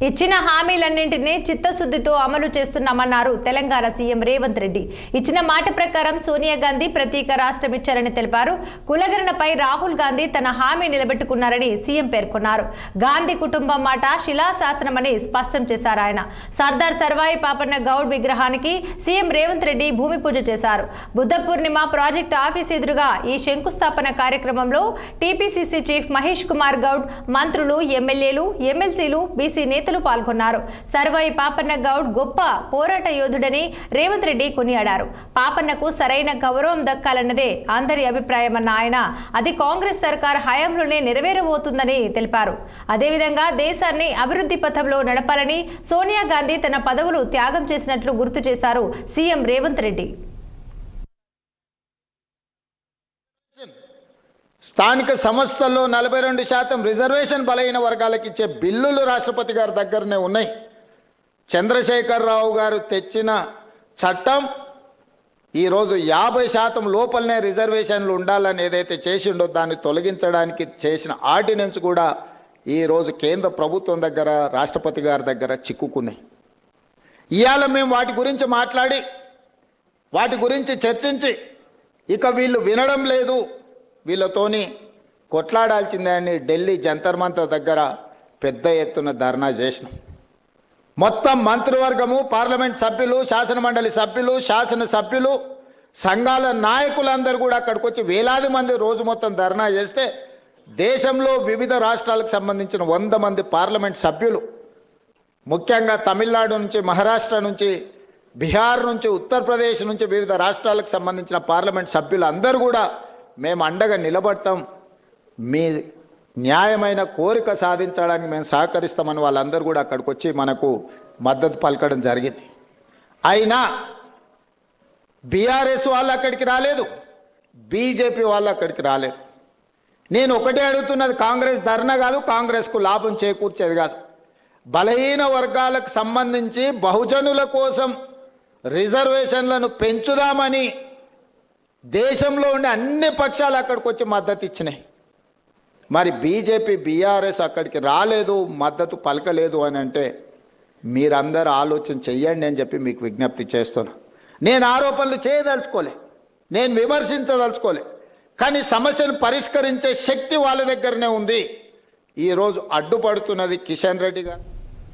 ఇచ్చిన హామీలన్నింటినీ చిత్తశుద్ధితో అమలు చేస్తున్నామన్నారు తెలంగాణ సీఎం రేవంత్ రెడ్డి. ఇచ్చిన మాట ప్రకారం సోనియా గాంధీ ప్రత్యేక రాష్ట్రం ఇచ్చారని తెలిపారు. కులగణనపై రాహుల్ గాంధీ తన హామీ నిలబెట్టుకున్నారని సీఎం పేర్కొన్నారు. గాంధీ కుటుంబం మాట శిలాశాసనమని స్పష్టం చేశారు ఆయన. సర్దార్ సర్వాయి పాపన్న గౌడ్ విగ్రహానికి సీఎం రేవంత్ రెడ్డి భూమి పూజ చేశారు. బుద్ధ పూర్ణిమ ప్రాజెక్టు ఆఫీస్ ఎదురుగా ఈ శంకుస్థాపన కార్యక్రమంలో టీపీసీసీ చీఫ్ మహేష్ కుమార్ గౌడ్, మంత్రులు, ఎమ్మెల్యేలు, ఎమ్మెల్సీలు, బీసీ నేతలు పాల్గొన్నారు. సర్వాయి పాపన్న గౌడ్ గొప్ప పోరాట యోధుడని రేవంత్ రెడ్డి కొనియాడారు. పాపన్నకు సరైన గౌరవం దక్కాలన్నదే అందరి అభిప్రాయమన్న ఆయన అది కాంగ్రెస్ సర్కార్ హయాంలోనే నెరవేరబోతుందని తెలిపారు. అదేవిధంగా దేశాన్ని అభివృద్ధి పథంలో నడపాలని సోనియా గాంధీ తన పదవులు త్యాగం చేసినట్లు గుర్తు చేశారు సీఎం రేవంత్ రెడ్డి. స్థానిక సంస్థల్లో 42% రిజర్వేషన్ బలహీన వర్గాలకు ఇచ్చే బిల్లులు రాష్ట్రపతి గారి దగ్గరనే ఉన్నాయి. చంద్రశేఖరరావు గారు తెచ్చిన చట్టం ఈరోజు 50% లోపలనే రిజర్వేషన్లు ఉండాలని ఏదైతే చేసిండో దాన్ని తొలగించడానికి చేసిన ఆర్డినెన్స్ కూడా ఈరోజు కేంద్ర ప్రభుత్వం దగ్గర, రాష్ట్రపతి గారి దగ్గర చిక్కుకున్నాయి. ఇవాళ మేము వాటి గురించి మాట్లాడి, వాటి గురించి చర్చించి, ఇక వీళ్ళు వినడం లేదు, వీళ్ళతోని కొట్లాడాల్సిందే అని ఢిల్లీ జంతర్ మంతర్ దగ్గర పెద్ద ఎత్తున ధర్నా చేసినాం. మొత్తం మంత్రివర్గము, పార్లమెంట్ సభ్యులు, శాసనమండలి సభ్యులు, శాసనసభ్యులు, సంఘాల నాయకులందరూ కూడా అక్కడికి వచ్చి వేలాది మంది రోజు మొత్తం ధర్నా చేస్తే దేశంలో వివిధ రాష్ట్రాలకు సంబంధించిన 100 మంది పార్లమెంట్ సభ్యులు, ముఖ్యంగా తమిళనాడు నుంచి, మహారాష్ట్ర నుంచి, బీహార్ నుంచి, ఉత్తరప్రదేశ్ నుంచి వివిధ రాష్ట్రాలకు సంబంధించిన పార్లమెంట్ సభ్యులు అందరూ కూడా మేము అండగా నిలబడతాం, మీ న్యాయమైన కోరిక సాధించడానికి మేము సహకరిస్తామని వాళ్ళందరూ కూడా అక్కడికి వచ్చి మనకు మద్దతు పలకడం జరిగింది. అయినా బీఆర్ఎస్ వాళ్ళు అక్కడికి రాలేదు, బీజేపీ వాళ్ళు అక్కడికి రాలేదు. నేను ఒకటే అడుగుతున్నది, కాంగ్రెస్ ధర్నా కాదు, కాంగ్రెస్కు లాభం చేకూర్చేది కాదు. బలహీన వర్గాలకు సంబంధించి బహుజనుల కోసం రిజర్వేషన్లను పెంచుదామని దేశంలో ఉండే అన్ని పక్షాలు అక్కడికి వచ్చి మద్దతు ఇచ్చినాయి. మరి బీజేపీ, బీఆర్ఎస్ అక్కడికి రాలేదు, మద్దతు పలకలేదు అని అంటే మీరందరూ ఆలోచన చెయ్యండి అని చెప్పి మీకు విజ్ఞప్తి చేస్తున్నా. నేను ఆరోపణలు చేయదలుచుకోలే, నేను విమర్శించదలుచుకోలే, కానీ సమస్యను పరిష్కరించే శక్తి వాళ్ళ దగ్గరనే ఉంది. ఈరోజు అడ్డుపడుతున్నది కిషన్ రెడ్డి గారు.